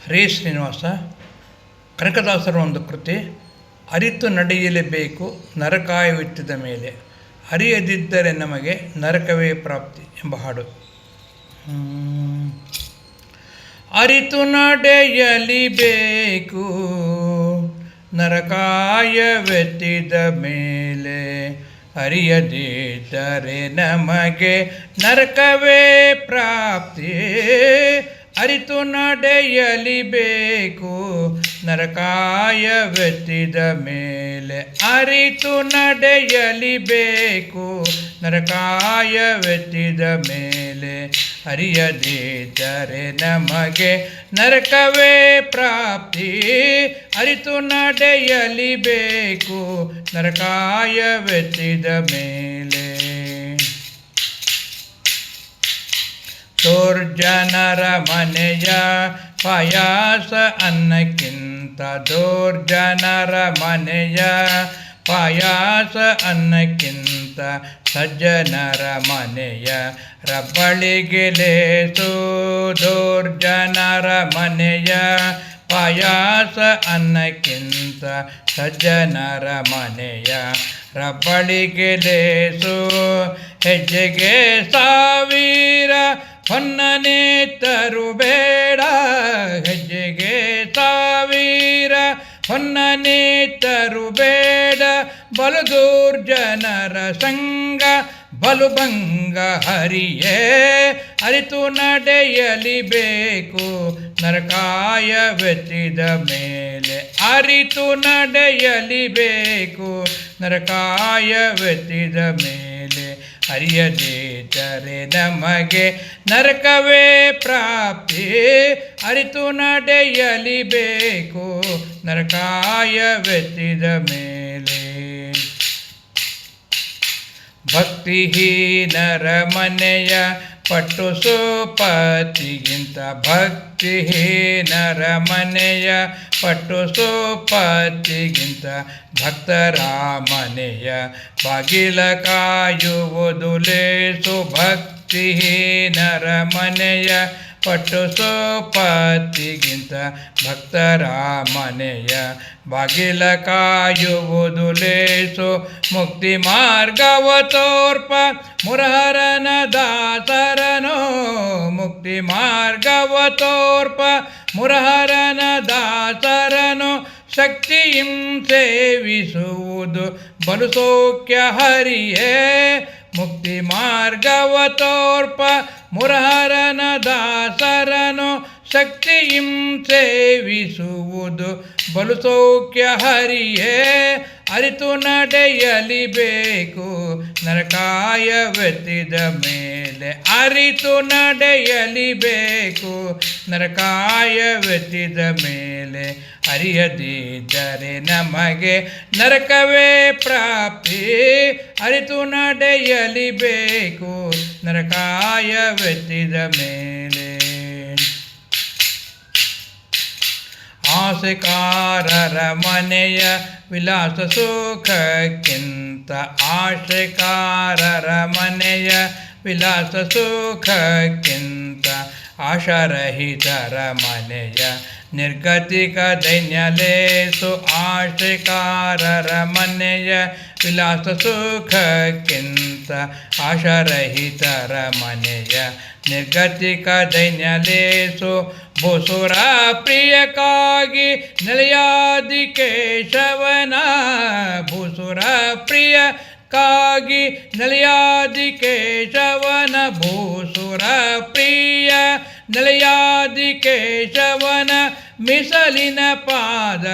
ಹರೇ ಶ್ರೀನಿವಾಸ. ಕನಕದಾಸರ ಒಂದು ಕೃತಿ, ಅರಿತು ನಡೆಯಲೇಬೇಕು ನರಕಾಯವೆತ್ತಿದ ಮೇಲೆ, ಅರಿಯದಿದ್ದರೆ ನಮಗೆ ನರಕವೇ ಪ್ರಾಪ್ತಿ ಎಂಬ ಹಾಡು. ಅರಿತು ನಡೆಯಲಿಬೇಕು ನರಕಾಯವೆತ್ತಿದ ಮೇಲೆ, ಅರಿಯದಿದ್ದರೆ ನಮಗೆ ನರಕವೇ ಪ್ರಾಪ್ತಿ. ಅರಿತು ನಡೆಯಲಿಬೇಕು ನರಕಾಯವೆತ್ತಿದ ಮೇಲೆ, ಅರಿತು ನಡೆಯಲಿಬೇಕು ನರಕಾಯವೆತ್ತಿದ ಮೇಲೆ, ಅರಿಯದಿದ್ದರೆ ನಮಗೆ ನರಕವೇ ಪ್ರಾಪ್ತಿ. ಅರಿತು ನಡೆಯಲಿಬೇಕು ನರಕಾಯವೆತ್ತಿದ ಮೇಲೆ. ದುರ್ಜನರ ಮನೆಯ ಪಾಯಾಸ ಅನ್ನಕ್ಕಿಂತ, ದುರ್ಜನರ ಮನೆಯ ಪಾಯಾಸ ಅನ್ನಕ್ಕಿಂತ, ಸಜ್ಜನರ ಮನೆಯ ರಬ್ಬಳಿಗೆ ಲೇಸು. ದುರ್ಜನರ ಮನೆಯ ಪಾಯಾಸ ಅನ್ನಕ್ಕಿಂತ, ಸಜ್ಜನರ ಮನೆಯ ರಬ್ಬಳಿಗೆ ಲೇಸು. ಹೆಜ್ಜೆಗೆ ಸಾವಿರ ಹೊನ್ನನೆ ತರುಬೇಡ, ಹೆಜ್ಜೆಗೆ ಸಾವಿರ ಹೊನ್ನನೆ ತರುಬೇಡ, ಬಲು ದುರ್ಜನರ ಸಂಗ ಬಲು ಭಂಗ ಹರಿಯೇ. ಅರಿತು ನಡೆಯಲಿಬೇಕು ನರಕಾಯವೆತ್ತಿದ ಮೇಲೆ, ಅರಿತು ನಡೆಯಲಿಬೇಕು ನರಕಾಯವೆತ್ತಿದ ಮೇಲೆ, ಅರಿಯದಿದ್ದರೆ ನಮಗೆ ನರಕವೇ ಪ್ರಾಪ್ತಿ. ಅರಿತು ನಡೆಯಲಿಬೇಕು ನರಕಾಯವೆತ್ತಿದ ಮೇಲೆ. ಭಕ್ತಿಹೀನರ ಮನೆಯ ಪಟ್ಟು ಸೋಪತಿಗಿಂತ, ಭಕ್ತಿಹೀನರ ಮನೆಯ ಪಟ್ಟು ಸೋಪತಿಗಿಂತ, ಭಕ್ತರ ಮನೆಯ ಬಾಗಿಲ ಕಾಯುವುದು ಲೇಸು. ಭಕ್ತಿಹೀನರ ಮನೆಯ ಪಟ್ಟು ಸೋಪತಿಗಿಂತ, ಭಕ್ತರ ಮನೆಯ ಬಾಗಿಲ ಕಾಯುವುದು ಲೇಸು. ಮುಕ್ತಿ ಮಾರ್ಗವ ತೋರ್ಪ ಮುರಹರನ ದಾಸರನೋ, ಮುಕ್ತಿ ಮಾರ್ಗವ ತೋರ್ಪ ಮುರಹರನ ದಾಸರನೋ, ಶಕ್ತಿಯಿಂ ಸೇವಿಸುವುದು ಬಲು ಸೌಖ್ಯ ಹರಿಯೇ. ಮುಕ್ತಿ ಮಾರ್ಗವ ತೋರ್ಪ ಮುರಹರನ ದಾಸರನು, ಶಕ್ತಿಯಿಂ ಸೇವಿಸುವುದು ಬಲು ಸೌಖ್ಯ ಹರಿಯೇ. ಅರಿತು ನಡೆಯಲಿಬೇಕು ನರಕಾಯವೆತ್ತಿದ ಮೇಲೆ, ಅರಿತು ನಡೆಯಲಿಬೇಕು ನರಕಾಯವೆತ್ತಿದ ಮೇಲೆ, ಅರಿಯದಿದ್ದರೆ ನಮಗೆ ನರಕವೇ ಪ್ರಾಪ್ತಿ. ಅರಿತು ನಡೆಯಲಿಬೇಕು ನರಕಾಯವೆತ್ತಿದ ಮೇಲೆ. ಆಸೆಕಾರರ ಮನೆಯ ವಿಲಾಸ ಸುಖಕ್ಕಿಂತ, ಆಶೆಕಾರರ ಮನೆಯ ವಿಲಾಸ ಸುಖಕ್ಕಿಂತ, ಆಶಾರಹಿತರ ಮನೆಯ ನಿರ್ಗತಿಕ ದೈನ್ಯ ಲೇಸು. ಆಶೆಕಾರರ ಮನೆಯ ವಿಲಾಸ ಸುಖಕ್ಕಿಂತ, ಆಶಾರಹಿತರ ಮನೆಯ ನಿರ್ಗತಿಕ ದೈನ್ಯ ಲೇಸು. ಭೂಸುರ ಪ್ರಿಯಕ್ಕಾಗಿ ನೆಲೆಯಾದಿ ಕೇಶವನ, ಭೂಸುರ ಪ್ರಿಯಕ್ಕಾಗಿ ನೆಲೆಯಾದಿ ಕೇಶವನ, ಭೂಸುರ ಪ್ರಿಯ ನೆಲೆಯಾದಿ ಕೇಶವನ, ಮಿಸಲಿನ ಪಾದ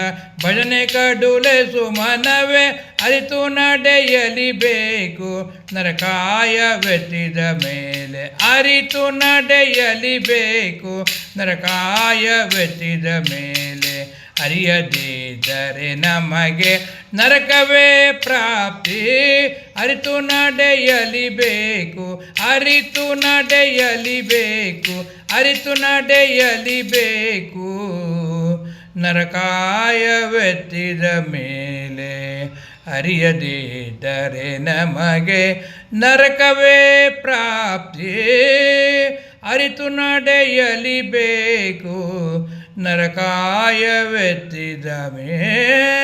ಭಜನೆ ಕಡುಲೆ ಸುಮನವೇ. ಅರಿತು ನಡೆಯಲಿಬೇಕು ನರಕಾಯವೆತ್ತಿದ ಮೇಲೆ, ಅರಿತು ನಡೆಯಲಿಬೇಕು ನರಕಾಯವೆತ್ತಿದ ಮೇಲೆ, ಅರಿಯದಿದ್ದರೆ ನಮಗೆ ನರಕವೇ ಪ್ರಾಪ್ತಿ. ಅರಿತು ನಡೆಯಲಿಬೇಕು, ಅರಿತು ನಡೆಯಲಿಬೇಕು, ಅರಿತು ನಡೆಯಲಿಬೇಕು ನರಕಾಯವೆತ್ತಿದ ಮೇಲೆ, ಅರಿಯದಿದ್ದರೆ ನಮಗೆ ನರಕವೇ ಪ್ರಾಪ್ತಿ. ಅರಿತು ನಡೆಯಲಿಬೇಕು ನರಕಾಯವೆತ್ತಿದ ಮೇಲೆ